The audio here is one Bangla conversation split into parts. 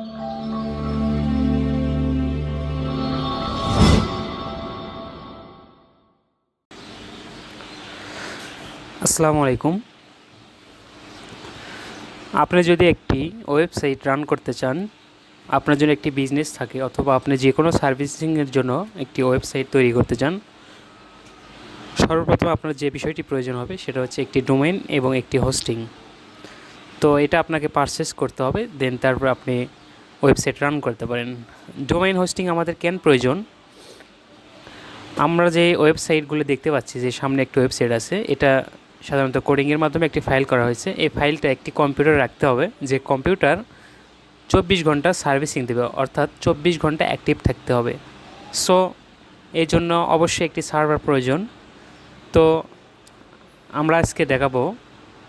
আসসালামু আলাইকুম। আপনি যদি একটি ওয়েবসাইট রান করতে চান, আপনার জন্য একটি বিজনেস থাকে অথবা আপনি যে কোনো সার্ভিসিংয়ের জন্য একটি ওয়েবসাইট তৈরি করতে চান, সর্বপ্রথম আপনার যে বিষয়টি প্রয়োজন হবে সেটা হচ্ছে একটি ডোমেইন এবং একটি হোস্টিং। তো এটা আপনাকে পারচেস করতে হবে, দেন তারপর আপনি ওয়েবসাইট রান করতে পারেন। ডোমেইন হোস্টিং আমাদের কেন প্রয়োজন? আমরা যে ওয়েবসাইটগুলো দেখতে পাচ্ছি, যে সামনে একটি ওয়েবসাইট আছে, এটা সাধারণত কোডিংয়ের মাধ্যমে একটি ফাইল করা হয়েছে। এই ফাইলটা একটি কম্পিউটারে রাখতে হবে, যে কম্পিউটার 24 ঘন্টা সার্ভিসিং দেবে, অর্থাৎ 24 ঘন্টা অ্যাক্টিভ থাকতে হবে। সো এই জন্য অবশ্যই একটি সার্ভার প্রয়োজন। তো আমরা আজকে দেখাবো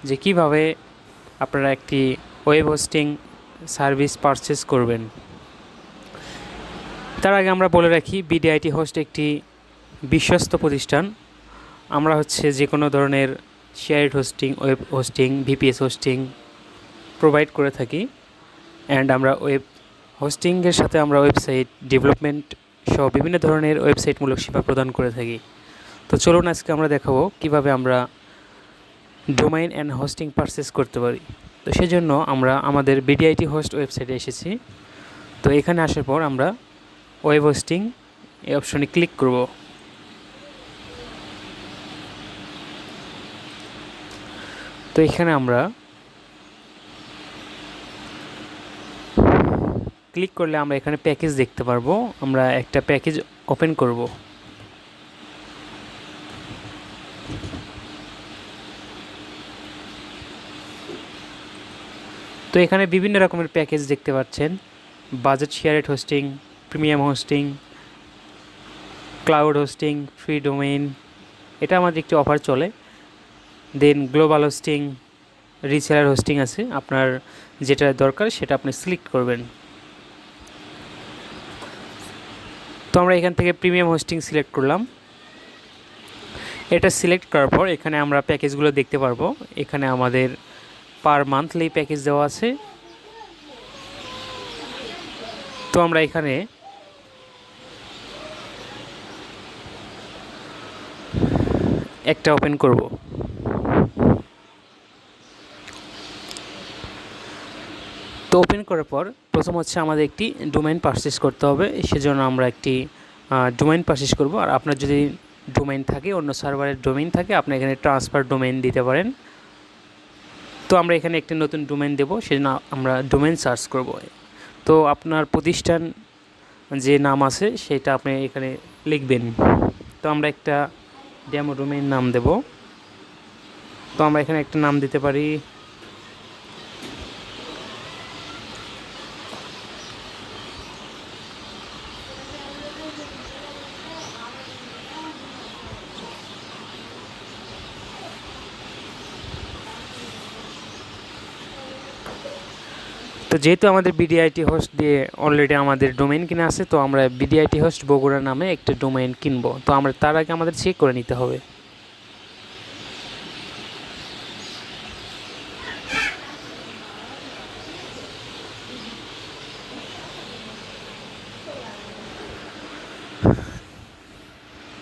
যে কিভাবে আপনারা একটি ওয়েব হোস্টিং সার্ভিস পারচেস করবেন। তার আগে আমরা বলে রাখি, বিডিআইটি হোস্ট একটি বিশ্বস্ত প্রতিষ্ঠান। আমরা যে কোনো ধরনের shared hosting, web hosting, VPS hosting provide করে থাকি। অ্যান্ড আমরা ওয়েব হোস্টিংয়ের সাথে আমরা ওয়েবসাইট ডেভেলপমেন্ট সহ বিভিন্ন ধরনের ওয়েবসাইটমূলক সেবা প্রদান করে থাকি। তো চলুন আজকে আমরা দেখাবো কিভাবে আমরা ডোমাইন অ্যান্ড হোস্টিং পারচেস করতে পারি। তো সেজন্য আমরা আমাদের বিডিআইটি হোস্ট ওয়েবসাইটে এসেছি। তো এখানে আসার পর আমরা ওয়েব হোস্টিং এই অপশনে ক্লিক করব। তো এখানে আমরা ক্লিক করলে আমরা এখানে প্যাকেজ দেখতে পারবো। আমরা একটা প্যাকেজ ওপেন করব। তো এখানে বিভিন্ন রকমের প্যাকেজ দেখতে পাচ্ছেন: budget শেয়ারেড hosting, premium hosting, cloud hosting, free domain, এটা আমাদের একটি অফার চলে। দেন গ্লোবাল হোস্টিং, রিসেলার হোস্টিং আছে। আপনার যেটা দরকার সেটা আপনি সিলেক্ট করবেন। তো আমরা এখান থেকে প্রিমিয়াম হোস্টিং সিলেক্ট করলাম। এটা সিলেক্ট করার পর এখানে আমরা প্যাকেজগুলো দেখতে পারবো। এখানে আমাদের পার মান্থলি প্যাকেজ দেওয়া আছে। তো আমরা এখানে একটা ওপেন করব। তো ওপেন করার পর প্রথম আমাদের একটি ডোমেইন পারচেস করতে হবে। সেজন্য আমরা একটি ডোমেইন পারচেস করব। আর আপনার যদি ডোমেইন থাকে, অন্য সার্ভারের ডোমেইন থাকে, আপনি এখানে ট্রান্সফার ডোমেইন দিতে পারেন। তো আমরা এখানে একটি নতুন ডোমেইন দেব, সেজন্য আমরা ডোমেইন সার্চ করব। তো আপনার প্রতিষ্ঠান যে নাম আছে সেটা আপনি এখানে লিখবেন। তো আমরা একটা ডেমো ডোমেইন নাম দেব। তো আমরা এখানে একটা নাম দিতে পারি তো যেহেতু আমাদের বিডিআইটি হোস্ট দিয়ে অলরেডি আমাদের ডোমেইন কিনে আছে, তো আমরা বিডিআইটি হোস্ট বগুড়া নামে একটা ডোমেইন কিনবো। তো আমরা তার আগে আমাদের চেক করে নিতে হবে।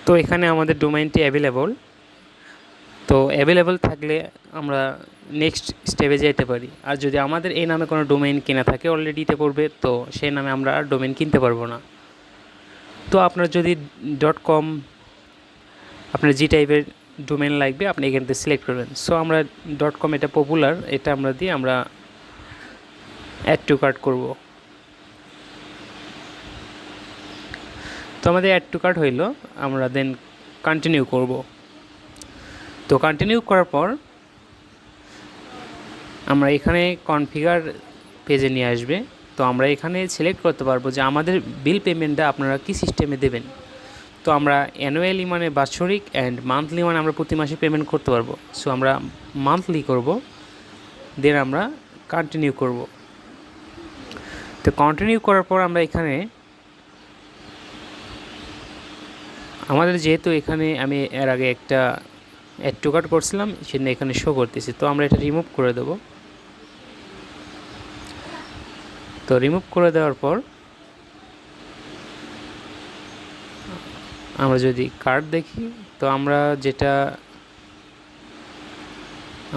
তো এখানে আমাদের ডোমেইনটি অ্যাভেলেবল। তো অ্যাভেলেবল থাকলে আমরা নেক্সট স্টেপে যেতে পারি। আর যদি আমাদের এই নামে কোনো ডোমেইন কেনা থাকে অলরেডিতে পড়বে, তো সেই নামে আমরা আর ডোমেইন কিনতে পারবো না। তো আপনার যদি .com, আপনার জি টাইপের ডোমেইন লাগবে, আপনি এখান থেকে সিলেক্ট করবেন। সো আমরা .com, এটা পপুলার, এটা আমরা দিয়ে আমরা অ্যাড টু কার্ট করব। তো আমাদের অ্যাড টু কার্ট হইল, আমরা দেন কন্টিনিউ করব। তো কন্টিনিউ করার পর আমরা এখানে কনফিগার পেজে নিয়ে আসবে। তো আমরা এখানে সিলেক্ট করতে পারবো যে আমাদের বিল পেমেন্টটা আপনারা কী সিস্টেমে দেবেন। তো আমরা অ্যানুয়ালি মানে বাৎসরিক, অ্যান্ড মান্থলি মানে আমরা প্রতি মাসে পেমেন্ট করতে পারবো। সো আমরা মান্থলি করব, দেন আমরা কন্টিনিউ করব। তো কন্টিনিউ করার পর আমরা এখানে আমাদের যেহেতু এখানে আমি এর আগে একটা অ্যাড টু কার্ট করছিলাম, সেটা এখানে শো করতেছি। তো আমরা এটা রিমুভ করে দেব। তো রিমুভ করে দেওয়ার পর আমরা যদি কার্ড দেখি, তো আমরা যেটা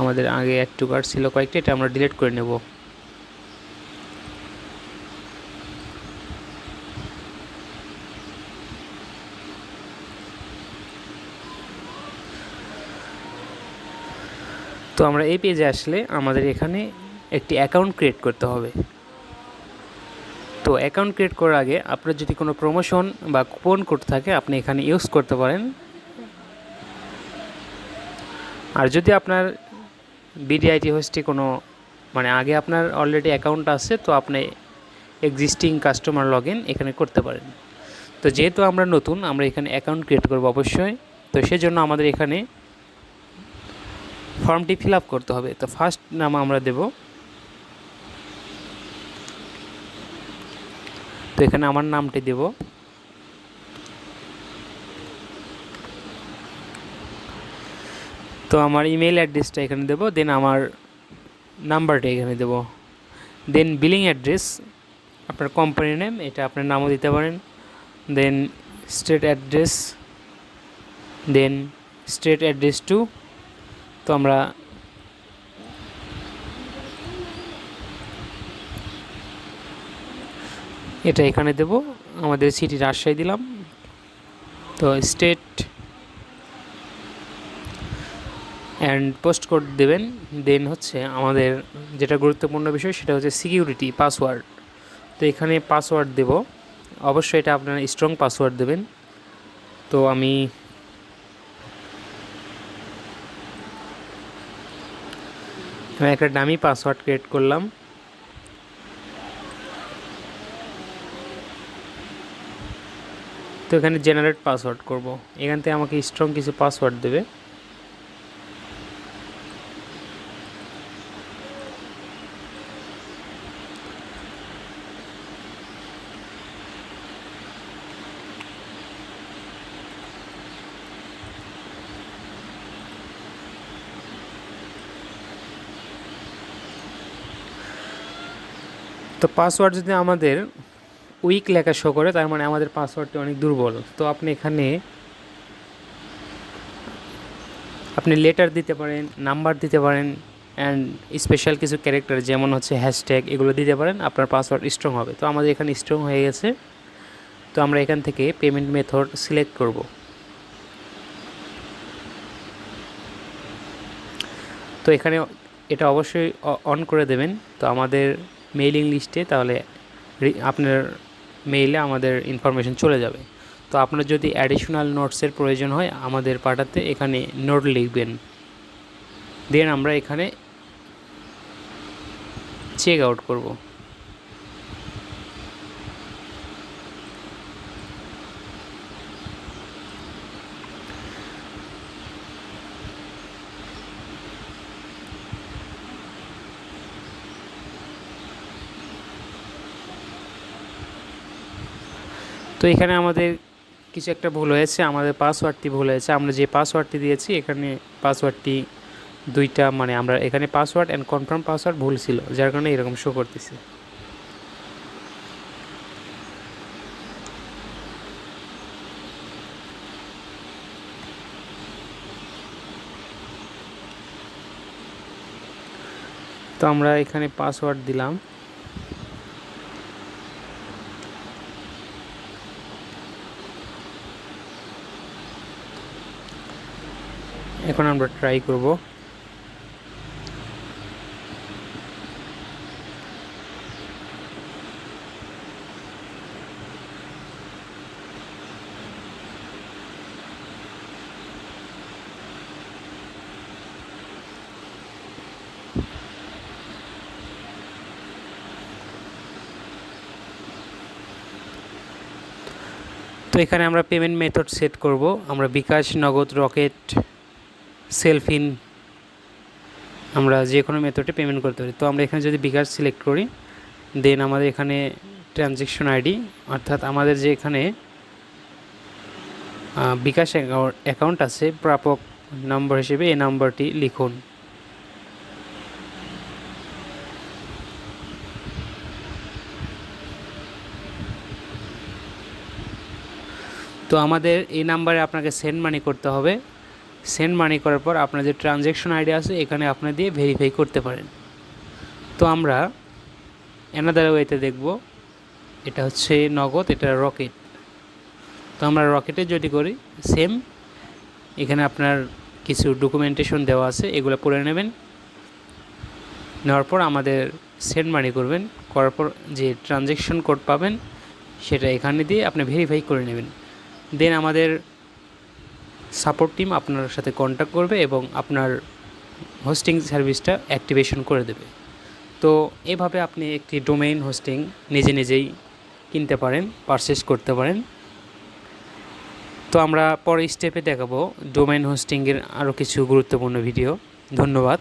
আমাদের আগে অ্যাড টু কার্ড ছিল কয়েকটা, এটা আমরা ডিলিট করে নেব। তো আমরা এই পেজে আসলে আমাদের এখানে একটি অ্যাকাউন্ট ক্রিয়েট করতে হবে। তো অ্যাকাউন্ট ক্রিয়েট করার আগে আপনার যদি কোনো প্রমোশন বা কুপন কোড থাকে আপনি এখানে ইউজ করতে পারেন। আর যদি আপনার বিডিআইটি হোস্টে কোনো আগে আপনার অলরেডি অ্যাকাউন্ট আছে, তো আপনি এক্সিস্টিং কাস্টমার লগ ইন এখানে করতে পারেন। তো যেহেতু আমরা নতুন, আমরা এখানে অ্যাকাউন্ট ক্রিয়েট করব অবশ্যই। তো সেজন্য আমাদের এখানে ফর্মটি ফিল আপ করতে হবে। তো ফার্স্ট নাম আমরা দেব। তো এখানে আমার নামটি দেব। তো আমার ইমেল অ্যাড্রেসটা এখানে দেব, দেন আমার নাম্বারটা এখানে দেব, দেন বিলিং অ্যাড্রেস, আপনার কোম্পানি নেম, এটা আপনার নামও দিতে পারেন, দেন state address, then state address to. তো আমরা এটা এখানে দেব, আমাদের সিটি রাজশাহী দিলাম। তো স্টেট অ্যান্ড পোস্ট কোড দেবেন। দেন হচ্ছে আমাদের যেটা গুরুত্বপূর্ণ বিষয় সেটা হচ্ছে সিকিউরিটি পাসওয়ার্ড। তো এখানে পাসওয়ার্ড দেব, অবশ্যই এটা আপনারা স্ট্রং পাসওয়ার্ড দেবেন। তো আমি একটা ডামি পাসওয়ার্ড ক্রিয়েট করলাম। তো এখানে জেনারেট পাসওয়ার্ড করব, এখান থেকে আমাকে স্ট্রং কিছু পাসওয়ার্ড দেবে। তো পাসওয়ার্ড যদি আমাদের উইক লেখা শো করে, তার মানে আমাদের পাসওয়ার্ডটি অনেক দুর্বল। তো আপনি এখানে আপনি লেটার দিতে পারেন, নাম্বার দিতে পারেন, অ্যান্ড স্পেশাল কিছু ক্যারেক্টার যেমন হচ্ছে হ্যাশট্যাগ এগুলো দিতে পারেন, আপনার পাসওয়ার্ড স্ট্রং হবে। তো আমাদের এখানে স্ট্রং হয়ে গেছে। তো আমরা এখান থেকে পেমেন্ট মেথড সিলেক্ট করব। তো এখানে এটা অবশ্যই অন করে দেবেন। তো আমাদের মেইলিং লিস্টে তাহলে আপনার মেইলে আমাদের ইনফরমেশন চলে যাবে। তো আপনার যদি অ্যাডিশনাল নোটসের প্রয়োজন হয় আমাদের পাঠাতে, এখানে নোট লিখবেন, দেন আমরা এখানে চেক আউট করব। তো এখানে আমাদের কিছু একটা ভুল হয়েছে, আমাদের পাসওয়ার্ডটি ভুল হয়েছে। আমরা যে পাসওয়ার্ডটি দিয়েছি এখানে পাসওয়ার্ডটি দুইটা, আমরা এখানে পাসওয়ার্ড অ্যান্ড কনফার্ম পাসওয়ার্ড ভুল ছিল, যার কারণে এরকম শো করতেছে। তো আমরা এখানে পাসওয়ার্ড দিলাম। এখন আমরা ট্রাই করব। তো এখানে আমরা পেমেন্ট মেথড সেট করব, আমরা বিকাশ, নগদ, রকেট, সেলফিন, আমরা যে কোনো মেথডে পেমেন্ট করতে পারি। তো আমরা এখানে যদি বিকাশ সিলেক্ট করি, দেন আমাদের এখানে ট্রানজ্যাকশন আইডি, অর্থাৎ আমাদের যে এখানে বিকাশ অ্যাকাউন্ট আছে প্রাপক নম্বর হিসেবে এই নাম্বারটি লিখুন। তো আমাদের এই নাম্বারে আপনাকে সেন্ড মানি করতে হবে। সেন্ড মানি করার পর আপনার যে ট্রানজ্যাকশন আইডি আছে এখানে আপনি দিয়ে ভেরিফাই করতে পারেন। তো আমরা অ্যানাদার ওয়েতে দেখব, এটা হচ্ছে নগদ, এটা রকেট। তো আমরা রকেটে যদি করি সেম, এখানে আপনার কিছু ডকুমেন্টেশন দেওয়া আছে, এগুলো পড়ে নেবেন। নেওয়ার পর আমাদের সেন্ড মানি করবেন, করার পর যে ট্রানজ্যাকশন কোড পাবেন সেটা এখানে দিয়ে আপনি ভেরিফাই করে নেবেন। দেন আমাদের সাপোর্ট টিম আপনার সাথে কন্ট্যাক্ট করবে এবং আপনার হোস্টিং সার্ভিসটা অ্যাক্টিভেশন করে দেবে। তো এভাবে আপনি একটি ডোমেইন হোস্টিং নিজেই কিনতে পারেন, পারচেস করতে পারেন। তো আমরা পরের স্টেপে দেখাবো ডোমেইন হোস্টিংয়ের আরও কিছু গুরুত্বপূর্ণ ভিডিও। ধন্যবাদ।